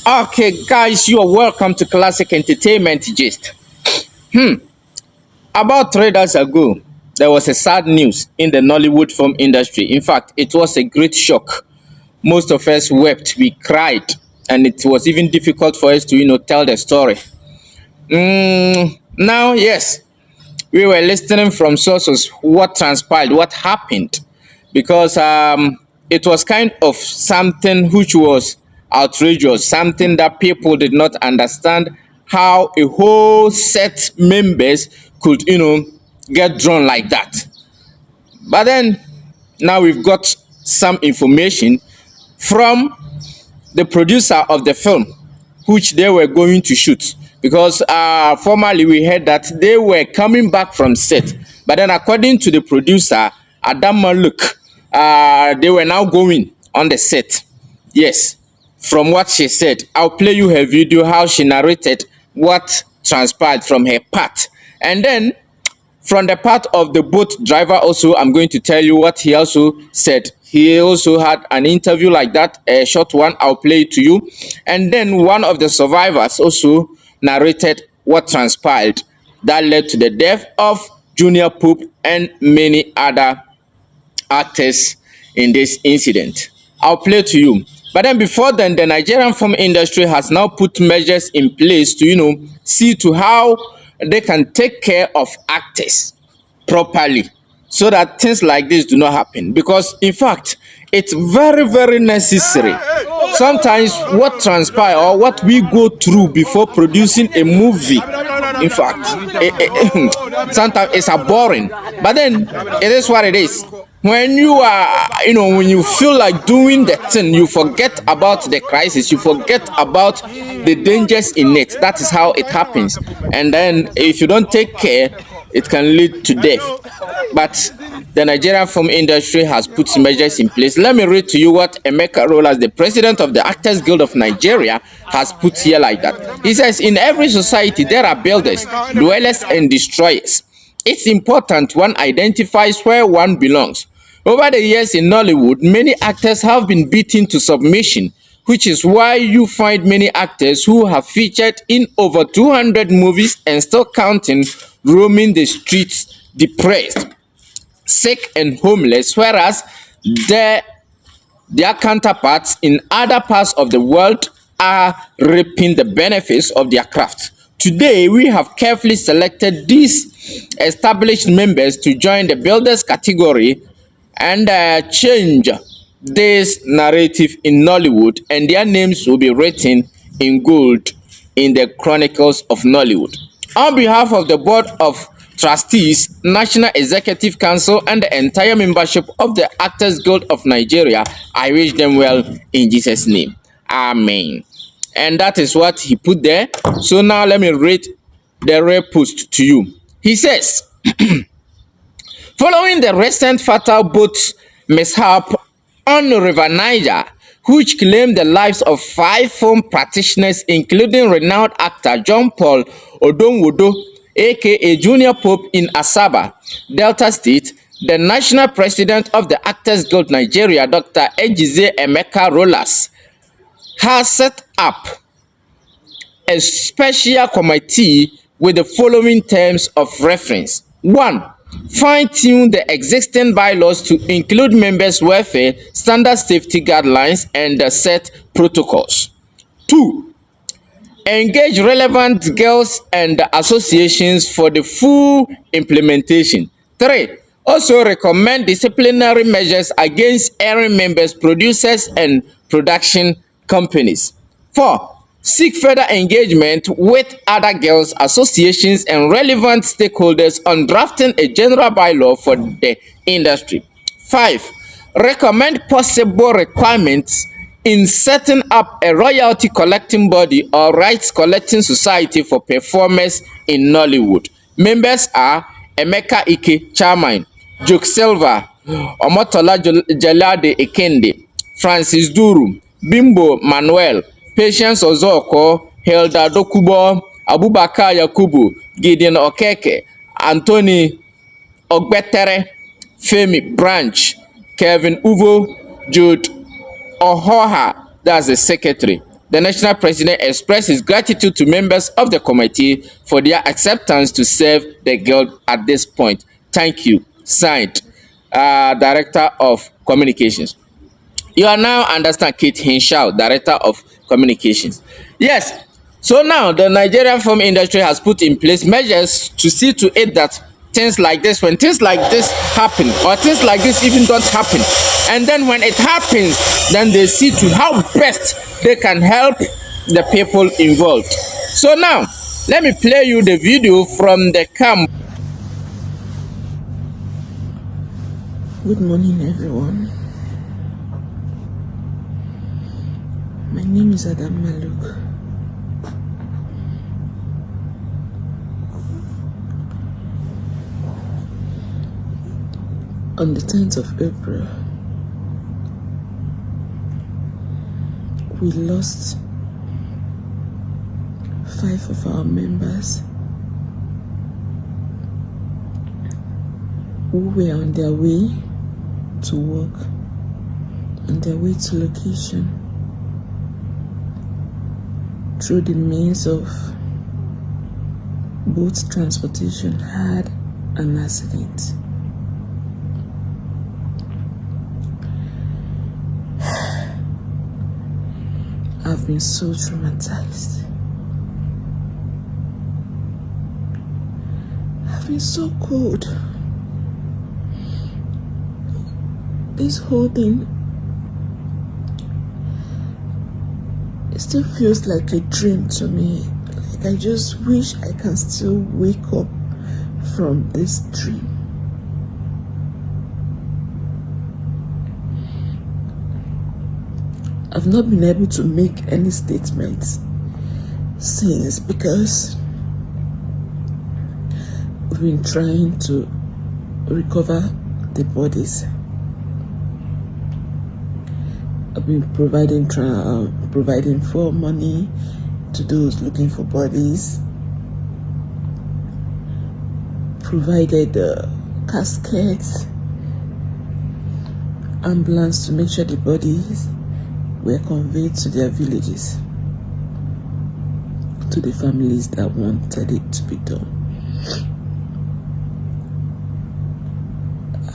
Okay, guys, you are welcome to Classic Entertainment Gist. About 3 days ago, there was a sad news in the Nollywood film industry. In fact, it was a great shock. Most of us wept, we cried, and it was even difficult for us to, tell the story. Now, yes, we were listening from sources what transpired, what happened, because it was kind of something which was outrageous, something that people did not understand how a whole set members could, get drawn like that. But then now we've got some information from the producer of the film, which they were going to shoot. Because formerly we heard that they were coming back from set. But then, according to the producer, Adanma Luke, they were now going on the set. Yes, from what she said. I'll play you her video, how she narrated what transpired from her part. And then from the part of the boat driver also, I'm going to tell you what he also said. He also had an interview like that, a short one. I'll play it to you. And then one of the survivors also narrated what transpired that led to the death of Jnr Pope and many other actors in this incident. I'll play to you. But then before then, the Nigerian film industry has now put measures in place to, see to how they can take care of actors properly so that things like this do not happen. Because in fact, it's very, very necessary. Sometimes what transpire or what we go through before producing a movie, in fact, sometimes it's a boring. But then it is what it is. When you are, when you feel like doing the thing, you forget about the crisis, you forget about the dangers in it. That is how it happens. And then if you don't take care, it can lead to death. But the Nigerian film industry has put measures in place. Let me read to you what Emeka Rollas, the president of the Actors Guild of Nigeria, has put here like that. He says, in every society, there are builders, dwellers, and destroyers. It's important one identifies where one belongs. Over the years in Nollywood, many actors have been beaten to submission, which is why you find many actors who have featured in over 200 movies and still counting roaming the streets depressed, sick, and homeless, whereas their, their counterparts in other parts of the world are reaping the benefits of their craft. Today, we have carefully selected these established members to join the builders category and change this narrative in Nollywood, and their names will be written in gold in the chronicles of Nollywood. On behalf of the Board of Trustees, National Executive Council, and the entire membership of the Actors Guild of Nigeria, I wish them well in Jesus' name. Amen. And that is what he put there. So now let me read the real post to you. He says, following the recent fatal boat mishap on River Niger, which claimed the lives of 5 film practitioners, including renowned actor John Paul Odonwodo, aka Jnr Pope in Asaba, Delta State, the national president of the Actors Guild Nigeria, Dr. Emeka Rollas, has set up a special committee with the following terms of reference. 1. Fine-tune the existing bylaws to include members' welfare, standard safety guidelines, and set protocols. 2. Engage relevant guilds and associations for the full implementation. 3. Also recommend disciplinary measures against erring members, producers, and production companies. 4. Seek further engagement with other guilds, associations, and relevant stakeholders on drafting a general bylaw for the industry. 5. Recommend possible requirements in setting up a royalty collecting body or rights collecting society for performers in Nollywood. Members are Emeka Ike, Chairman; Joke Silva, Omotola Jalade Ekende, Francis Duru, Bimbo Manuel, Patience Ozoko, Hilda Dokubo, Abubakar Yakubu, Gideon Okeke, Anthony Ogbetere, Femi Branch, Kevin Uvo, Jude Ohoha, that's the secretary. The national president expressed his gratitude to members of the committee for their acceptance to serve the guild at this point. Thank you. Signed, Director of Communications. You are now understand Kate Hinshaw, Director of Communications. Yes. So now the Nigerian film industry has put in place measures to see to it that things like this, when things like this happen, or things like this even don't happen, and then when it happens, then they see to how best they can help the people involved. So now, let me play you the video from the camp. Good morning, everyone. My name is Adanma Luke. On the 10th of April, we lost 5 of our members who were on their way to work, on their way to location, through the means of boat transportation, had an accident. I've been so traumatized. I've been so cold. This whole thing, it still feels like a dream to me. Like I just wish I can still wake up from this dream. I've not been able to make any statements since, because we've been trying to recover the bodies. I've been providing for money to those looking for bodies, provided caskets, ambulance to make sure the bodies were conveyed to their villages, to the families that wanted it to be done.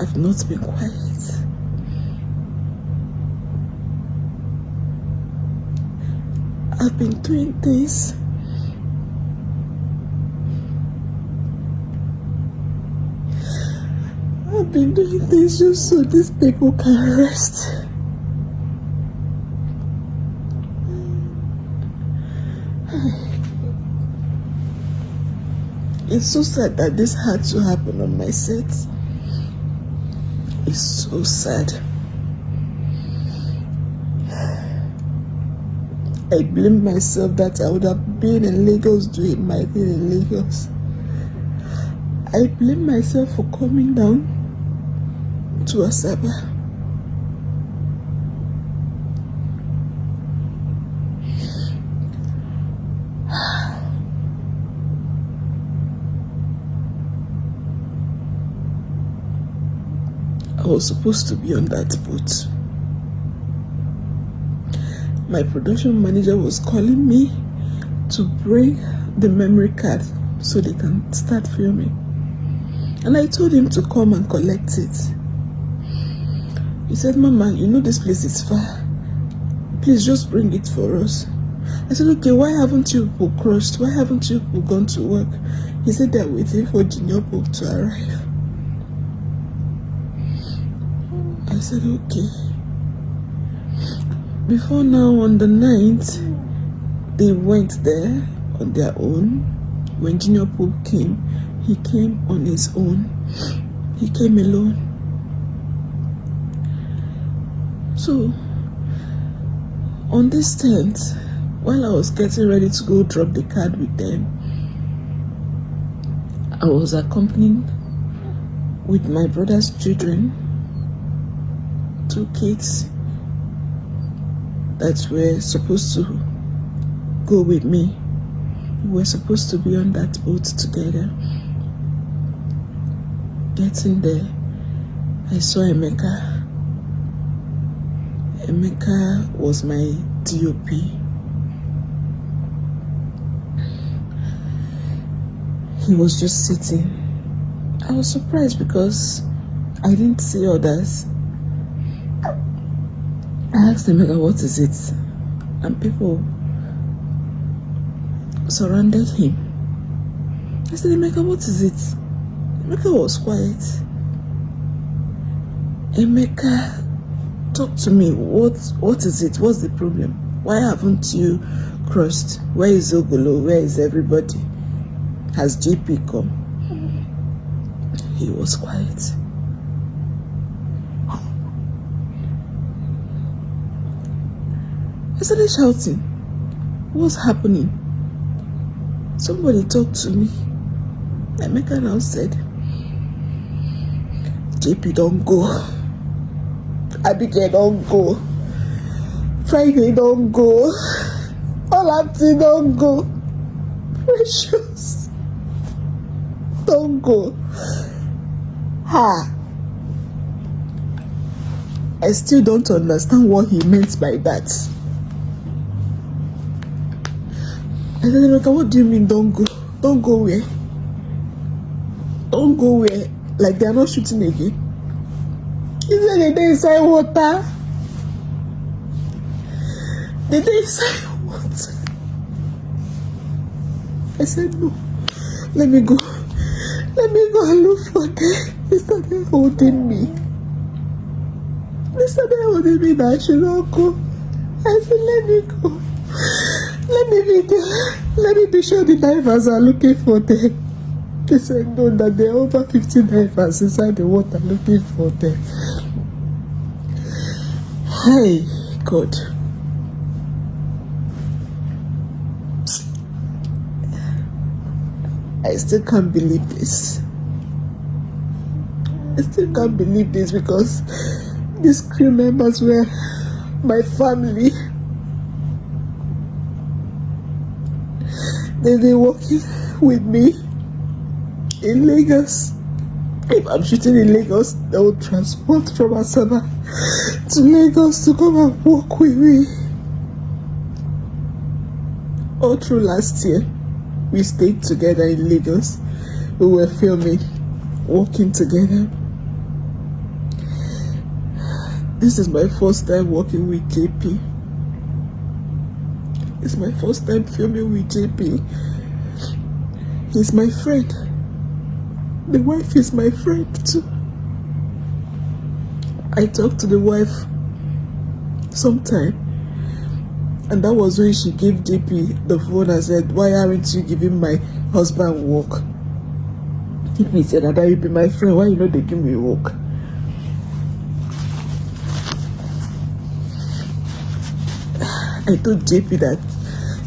I've not been quiet. I've been doing this. I've been doing this just so these people can rest. It's so sad that this had to happen on my set. It's so sad. I blame myself that I would have been in Lagos doing my thing in Lagos. I blame myself for coming down to Asaba. I was supposed to be on that boat. My production manager was calling me to bring the memory card so they can start filming. And I told him to come and collect it. He said, "Mama, you know this place is far. Please just bring it for us." I said, "Okay, why haven't you people crossed? Why haven't you people gone to work?" He said they're waiting for Jnr Pope to arrive. I said, "Okay." Before now, on the 9th, they went there on their own. When Jnr Pope came, he came on his own. He came alone. So, on this 10th, while I was getting ready to go drop the card with them, I was accompanied with my brother's children, 2 kids that were supposed to go with me. We were supposed to be on that boat together. Getting there, I saw Emeka was my DOP. He was just sitting. I was surprised because I didn't see others. I asked Emeka, what is it? And people surrounded him. I said, Emeka, what is it? Emeka was quiet. Emeka, talk to me. What is it? What's the problem? Why haven't you crossed? Where is Ogolo? Where is everybody? Has JP come? He was quiet. I started shouting. What's happening? Somebody talk to me. Emeka now said, JP, don't go. Abigail, don't go. Friday, don't go. Olapti, don't go. Precious, don't go. Ha! I still don't understand what he meant by that. I said, Emeka, what do you mean don't go? Don't go where? Don't go where? Like they are not shooting again? He said they inside water. They inside water. I said no. Let me go. Let me go and look for them. They started holding me. They started holding me that I should not go. I said, let me go. Let me be there. Let me be sure the divers are looking for them. They said no, that there are over 50 divers inside the water looking for them. Hey, God. I still can't believe this. I still can't believe this because these crew members were my family. They've been working with me in Lagos. If I'm shooting in Lagos, they will transport from Asaba to Lagos to come and work with me. All through last year, we stayed together in Lagos. We were filming, working together. This is my first time working with JP. It's my first time filming with JP. He's my friend. The wife is my friend too. I talked to the wife sometime, and that was when she gave JP the phone and said, why aren't you giving my husband work? JP said, Ada, you be my friend, why you know they give me work? I told JP that,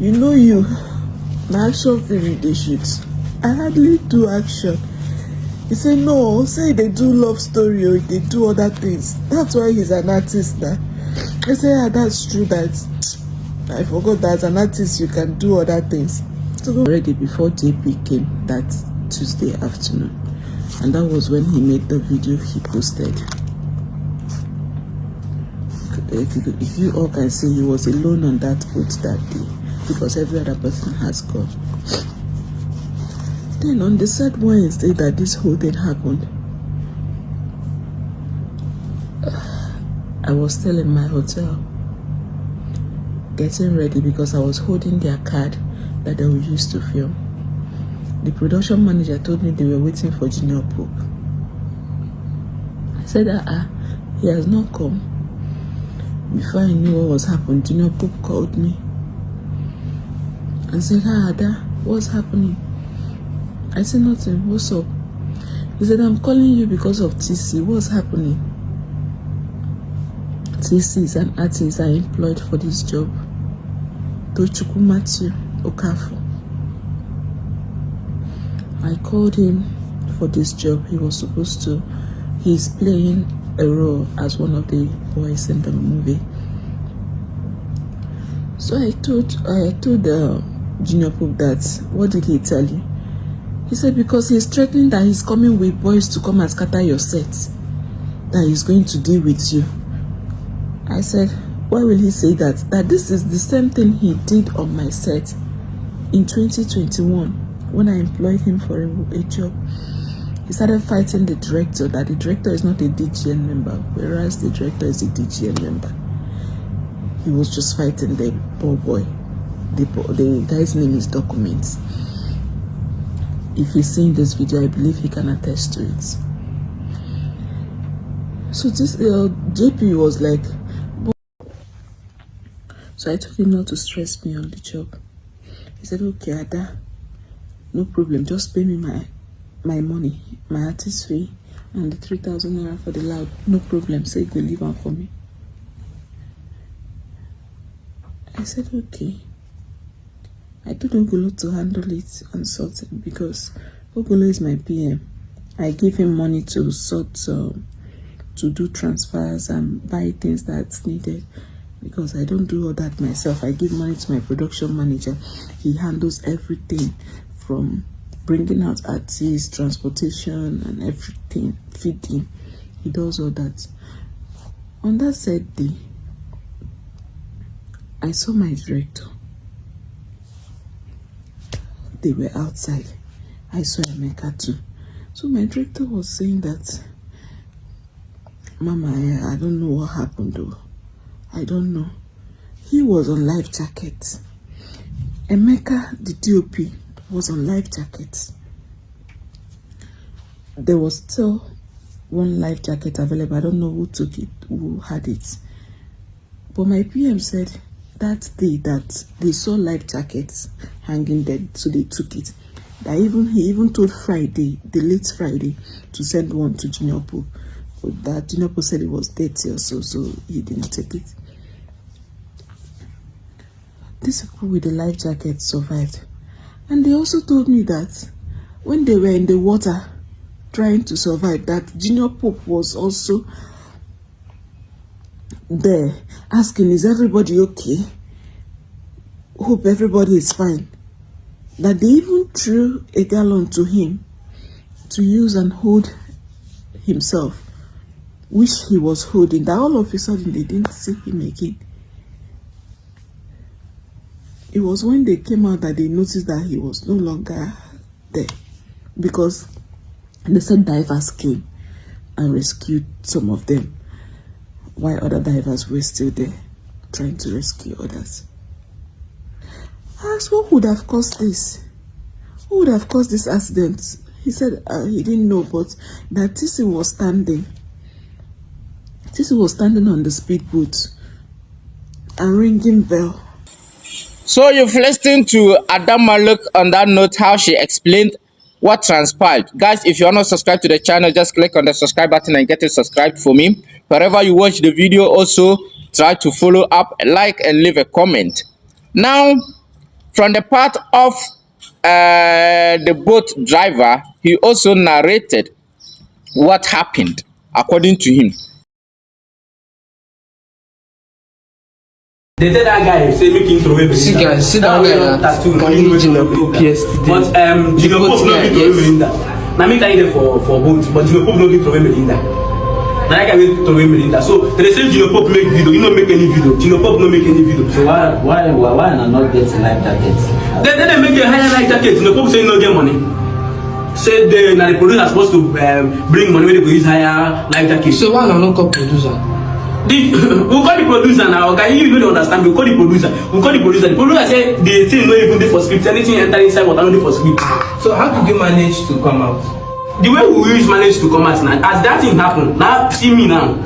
you know you, my action film they shoot. I hardly do action. He said, no, say they do love story or they do other things. That's why he's an artist now. I said, yeah, that's true that I forgot that as an artist you can do other things. So already before JP came that Tuesday afternoon, and that was when he made the video he posted. If you all can see, he was alone on that boat that day because every other person has gone. Then on the third Wednesday that this whole thing happened, I was still in my hotel getting ready because I was holding their card that they would use to film. The production manager told me they were waiting for Jnr Pope. I said, he has not come. Before I knew what was happening, Jnr Pope called me and said, Ada, what's happening? I said, nothing, what's up? He said, I'm calling you because of TC, what's happening? TC is an artist I employed for this job. Tochukwu Matthew Okafor. I called him for this job. He's playing a role as one of the boys in the movie. So I told Jnr Pope that, what did he tell you? He said, because he's threatening that he's coming with boys to come and scatter your set, that he's going to deal with you. I said, why will he say that? That this is the same thing he did on my set in 2021 when I employed him for a job, he started fighting the director that the director is not a DGN member, whereas the director is a DGN member. He was just fighting the poor boy. The guy's name is Documents. If he's seeing this video, I believe he can attest to it. So this JP was like, so I told him not to stress me on the job. He said, okay, Ada, no problem, just pay me my money, my artist fee, and the 3,000 naira for the loud. No problem, say go leave on for me. I said, okay. I told Ogolo to handle it and sort it because Ogolo is my PM. I give him money to sort, to do transfers and buy things that's needed because I don't do all that myself. I give money to my production manager. He handles everything from bringing out artists, transportation and everything, feeding. He does all that. On that said day, I saw my director. They were outside. I saw Emeka too. So my director was saying that, Mama, I don't know what happened though. I don't know. He was on life jacket. Emeka, the DOP, was on life jacket. There was still one life jacket available. I don't know who took it, who had it. But my PM said that day that they saw life jackets hanging there, so they took it. That he even told Friday, the late Friday, to send one to Jnr Pope. But that Jnr Pope said it was dirty or so he didn't take it. These people with the life jackets survived. And they also told me that when they were in the water trying to survive, that Jnr Pope was also there asking, is everybody okay? Hope everybody is fine. That they even threw a gallon to him to use and hold himself, which he was holding. That all of a sudden they didn't see him again. It was when they came out that they noticed that he was no longer there, because they said divers came and rescued some of them, while other divers were still there trying to rescue others. I asked, what would have caused this? Who would have caused this accident? He said he didn't know, but that TC was standing. TC was standing on the speedboat and ringing bell. So you've listened to Adanma Luke on that note, how she explained what transpired. Guys, if you are not subscribed to the channel, just click on the subscribe button and get it subscribed for me. Wherever you watch the video, also try to follow up, like, and leave a comment. Now, from the part of the boat driver, he also narrated what happened according to him. They tell that guy, say make him throw away Belinda. See guys, see that guy tattoo. Jnr Pope yesterday. But Jnr Pope no fit throw away Belinda. Na me carry them for boat, but Jnr Pope no fit throw away Belinda. Na that guy will throw away Belinda. So they say Jnr Pope make video, you no make any video. Jnr Pope no make any video. So why not get life jackets? Then they make a higher life jacket. Jnr Pope say no get money. Say the producer supposed to bring money when they go use higher life jacket. So why not call producer? We call the producer now, okay? You don't understand. We call the producer. The producer said the thing no even dey for script. Anything enter inside water no dey for script. So how did you manage to come out? The way we use manage to come out now, as that thing happen, now see me now.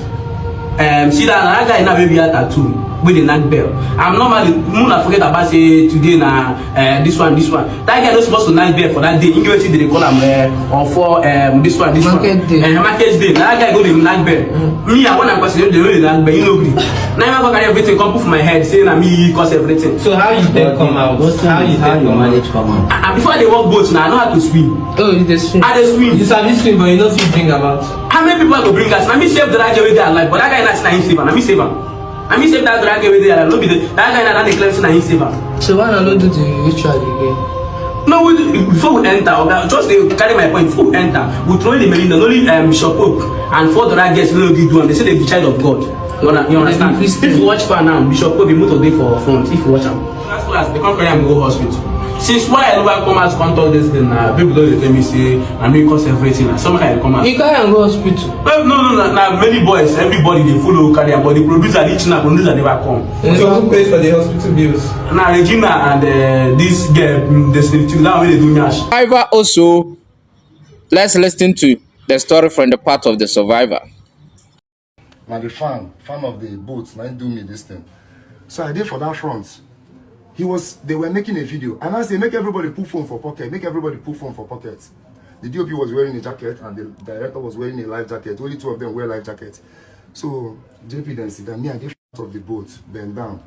See that guy now baby had tattoo with the neck bell. I'm normally not forget about say today now this one. That guy not supposed to night bell for that day. English they call him or for this one. Market day. Market day. Now that guy go the night bell. Me I want to question the night bell. You know me. Now I go carry everything come put for my head saying that me cause everything. So how you then come out? How you manage come out? And before they walk boats now, I know how to swim. Oh, you dey swim. I dey swim. You sabi swim, but you know fit bring about. How many people go bring us? Now me save the right way they alive, but that guy not him save. Now me save him. I mean, save that drag away there. No be that guy that they claim say he save am. So why not do the ritual again? No, before we enter, okay, just they carry my point. Before we enter, we throw the Melinda, only Bishop Pope and 4 drag guests no do one. They say they be child of God. You understand? If you watch far now, Bishop Pope be motor day for front. If you watch him, that's class. They can't carry him go hospital. since why I never come out to come talk this thing now, people don't tell me say I know you cause everything and some kind come out. You carry am go hospital. No, many boys, everybody they follow carry am, but the producer, the China producer never come. So who pays for the hospital bills? Now Regina and this girl, the still now when they do nyash. Survivor also, let's listen to the story from the part of the survivor. Now the fan of the boat, now do me this thing. So I did for that front. They were making a video, and as they make everybody put phone for pocket, make everybody put phone for pockets. The DOP was wearing a jacket, and the director was wearing a life jacket. Only two of them wear life jackets. So JP then said that me and the front of the boat bend down.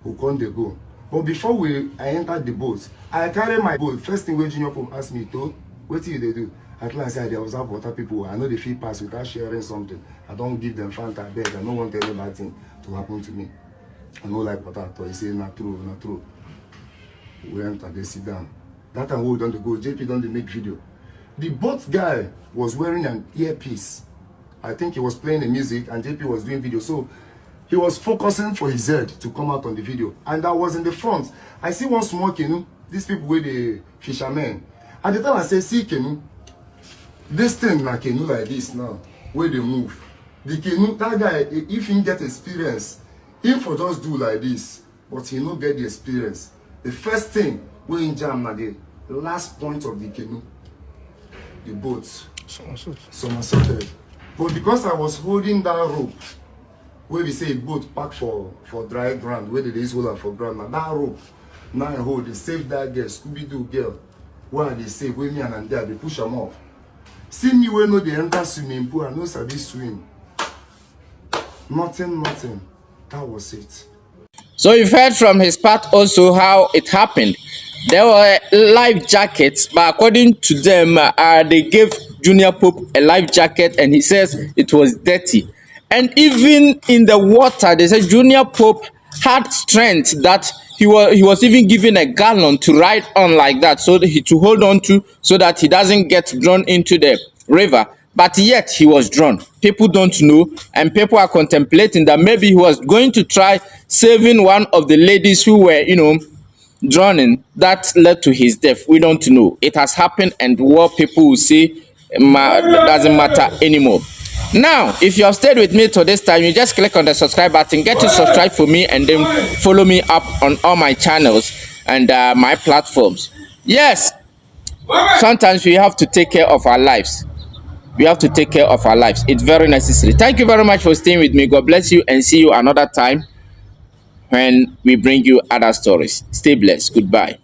Who can't they go? But before I entered the boat, I carried my boat. First thing when Jnr Pope asked me to, what do they do? At last I observe water people. I know they feel pass without sharing something. I don't give them Fanta bed. I don't want any bad thing to happen to me. I know like water. So he said, not true, not true. We enter, they sit down. That time we don't go. JP don't make video. The boat guy was wearing an earpiece. I think he was playing the music and JP was doing video. So he was focusing for his head to come out on the video. And I was in the front. I see one small canoe. These people were the fishermen. At the time I said, see canoe. This thing like canoe like this now, where they move. The canoe, that guy, if he get experience, he for just do like this, but he no get the experience. The first thing we in jam na the last point of the canoe, the boat, somersaulted. But because I was holding that rope, where we say boat packed for dry ground, where they use hold for ground, now that rope, now I hold, they save that girl, Scooby-Doo girl. Why they save, with me and there, they push them off. See me when no they enter swimming pool, I know sabi swim. Nothing. That was it. So you've heard from his part also how it happened. There were life jackets, but according to them, they gave Jnr Pope a life jacket and he says it was dirty. And even in the water, they said Jnr Pope had strength that he was even given a gallon to ride on like that, so that to hold on to, so that he doesn't get drawn into the river. But yet he was drawn. People don't know, and people are contemplating that maybe he was going to try saving one of the ladies who were, drowning. That led to his death. We don't know. It has happened, and what people will say doesn't matter anymore. Now, if you have stayed with me to this time, you just click on the subscribe button, get to subscribe for me, and then follow me up on all my channels and my platforms. Yes, sometimes we have to take care of our lives. We have to take care of our lives. It's very necessary. Thank you very much for staying with me. God bless you, and see you another time when we bring you other stories. Stay blessed. Goodbye.